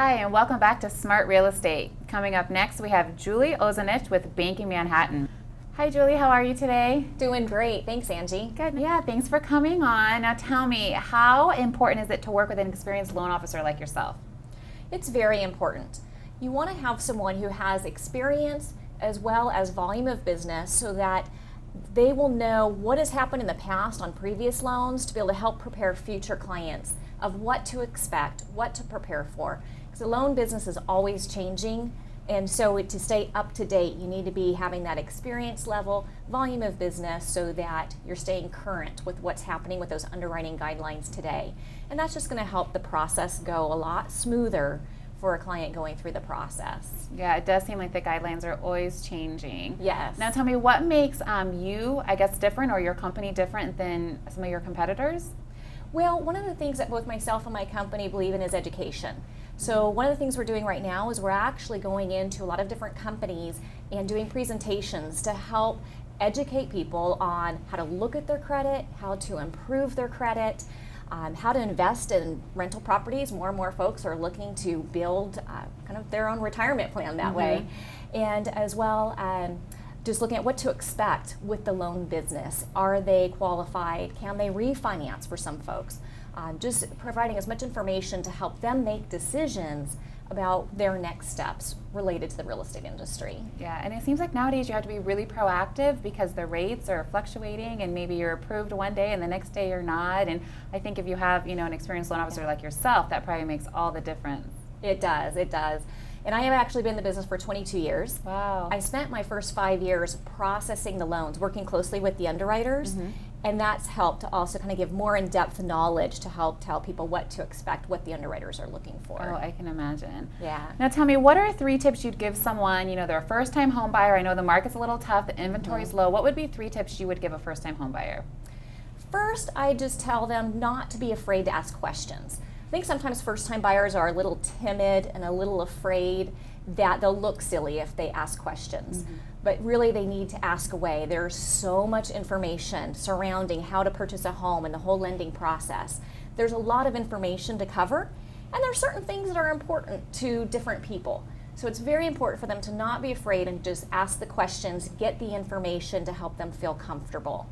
Hi, and welcome back to Smart Real Estate. Coming up next, we have Julie Ozanich with Banking Manhattan. Hi, Julie. How are you today? Doing great. Thanks, Angie. Good. Yeah, thanks for coming on. Now tell me, how important is it to work with an experienced loan officer like yourself? It's very important. You want to have someone who has experience as well as volume of business so that they will know what has happened in the past on previous loans to be able to help prepare future clients of what to expect, what to prepare for. Because the loan business is always changing, and so to stay up to date, you need to be having that experience level, volume of business so that you're staying current with what's happening with those underwriting guidelines today. And that's just going to help the process go a lot smoother for a client going through the process. Yeah, it does seem like the guidelines are always changing. Yes. Now tell me, what makes you, I guess, different, or your company different than some of your competitors? Well, one of the things that both myself and my company believe in is education. So one of the things we're doing right now is we're actually going into a lot of different companies and doing presentations to help educate people on how to look at their credit, how to improve their credit, how to invest in rental properties. More and more folks are looking to build kind of their own retirement plan that way. And as well, just looking at what to expect with the loan business. Are they qualified? Can they refinance for some folks? Just providing as much information to help them make decisions about their next steps related to the real estate industry. Yeah, and it seems like nowadays you have to be really proactive because the rates are fluctuating, and maybe you're approved one day and the next day you're not. And I think if you have, an experienced loan officer like yourself, that probably makes all the difference. It does, it does. And I have actually been in the business for 22 years. Wow. I spent my first 5 years processing the loans, working closely with the underwriters, and that's helped to also kind of give more in-depth knowledge to help tell people what to expect, what the underwriters are looking for. Oh, I can imagine. Yeah. Now tell me, what are 3 tips you'd give someone, they're a first-time home buyer. I know the market's a little tough, the inventory's low. What would be 3 tips you would give a first-time home buyer? First, I just tell them not to be afraid to ask questions. I think sometimes first-time buyers are a little timid and a little afraid that they'll look silly if they ask questions. But really they need to ask away. There's so much information surrounding how to purchase a home and the whole lending process. There's a lot of information to cover, and there are certain things that are important to different people. So it's very important for them to not be afraid and just ask the questions, get the information to help them feel comfortable.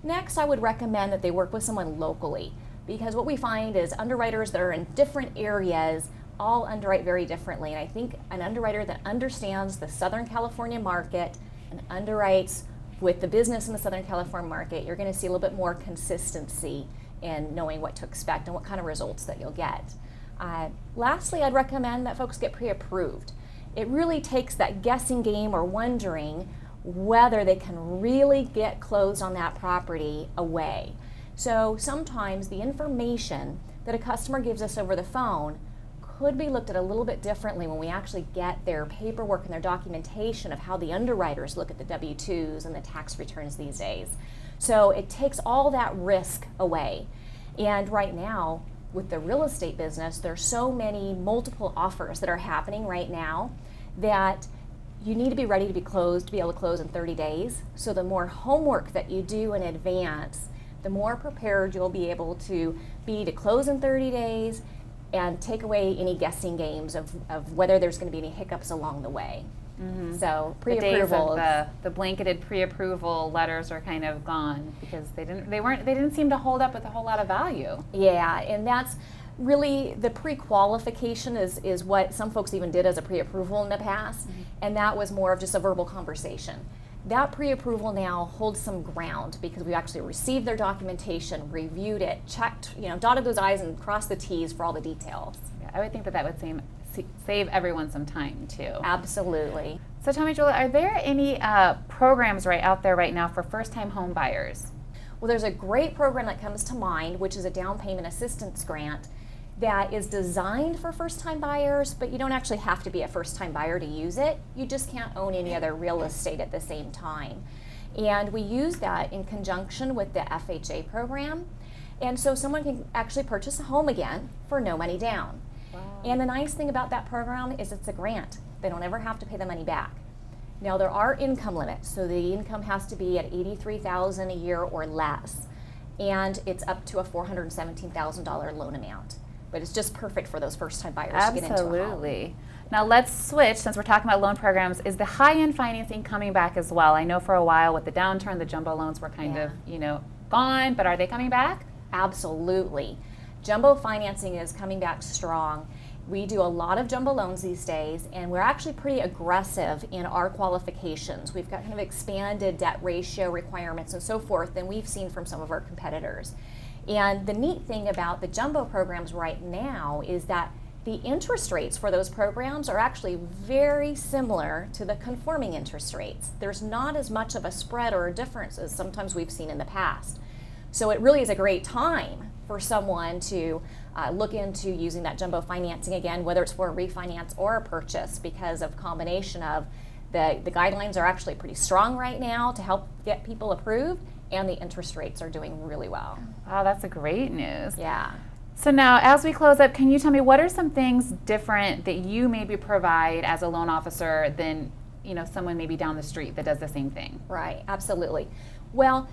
Next, I would recommend that they work with someone locally, because what we find is underwriters that are in different areas all underwrite very differently. And I think an underwriter that understands the Southern California market and underwrites with the business in the Southern California market, you're going to see a little bit more consistency in knowing what to expect and what kind of results that you'll get. Lastly, I'd recommend that folks get pre-approved. It really takes that guessing game or wondering whether they can really get closed on that property away. So sometimes the information that a customer gives us over the phone could be looked at a little bit differently when we actually get their paperwork and their documentation of how the underwriters look at the W-2s and the tax returns these days. So it takes all that risk away. And right now, with the real estate business, there's so many multiple offers that are happening right now that you need to be ready to be closed, to be able to close in 30 days. So the more homework that you do in advance, the more prepared you'll be able to be to close in 30 days and take away any guessing games of whether there's going to be any hiccups along the way. So pre-approval, the blanketed pre-approval letters are kind of gone because they didn't seem to hold up with a whole lot of value. Yeah, and that's really the pre-qualification is what some folks even did as a pre-approval in the past, and that was more of just a verbal conversation. That pre-approval now holds some ground because we actually received their documentation, reviewed it, checked, dotted those I's and crossed the T's for all the details. Yeah, I would think that would save everyone some time too. Absolutely. So tell me, Julie, are there any programs out there right now for first-time home buyers? Well, there's a great program that comes to mind, which is a down payment assistance grant that is designed for first-time buyers, but you don't actually have to be a first-time buyer to use it. You just can't own any other real estate at the same time. And we use that in conjunction with the FHA program. And so someone can actually purchase a home again for no money down. Wow. And the nice thing about that program is it's a grant. They don't ever have to pay the money back. Now there are income limits, so the income has to be at $83,000 a year or less. And it's up to a $417,000 loan amount. but it's just perfect for those first-time buyers to get into a home. Absolutely. Now let's switch, since we're talking about loan programs, is the high-end financing coming back as well? I know for a while with the downturn, the jumbo loans were kind of, gone, but are they coming back? Absolutely. Jumbo financing is coming back strong. We do a lot of jumbo loans these days, and we're actually pretty aggressive in our qualifications. We've got kind of expanded debt ratio requirements and so forth than we've seen from some of our competitors. And the neat thing about the jumbo programs right now is that the interest rates for those programs are actually very similar to the conforming interest rates. There's not as much of a spread or a difference as sometimes we've seen in the past. So it really is a great time for someone to look into using that jumbo financing again, whether it's for a refinance or a purchase, because of combination of the guidelines are actually pretty strong right now to help get people approved, and the interest rates are doing really well. Oh, that's a great news. Yeah. So now, as we close up, can you tell me what are some things different that you maybe provide as a loan officer than someone maybe down the street that does the same thing? Right, absolutely. Well,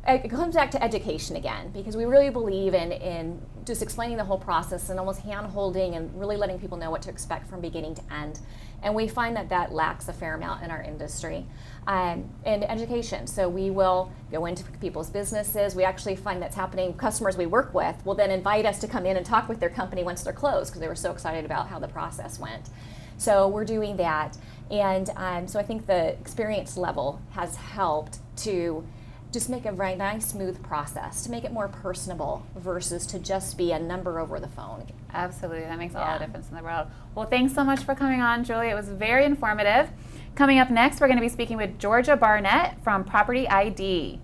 it comes back to education again, because we really believe in just explaining the whole process and almost hand-holding and really letting people know what to expect from beginning to end. And we find that lacks a fair amount in our industry. And education, so we will go into people's businesses. We actually find that's happening. Customers we work with will then invite us to come in and talk with their company once they're closed, because they were so excited about how the process went. So we're doing that. And so I think the experience level has helped to just make a very nice, smooth process, to make it more personable versus to just be a number over the phone. Absolutely, that makes all the difference in the world. Well, thanks so much for coming on, Julie. It was very informative. Coming up next, we're going to be speaking with Georgia Barnett from Property ID.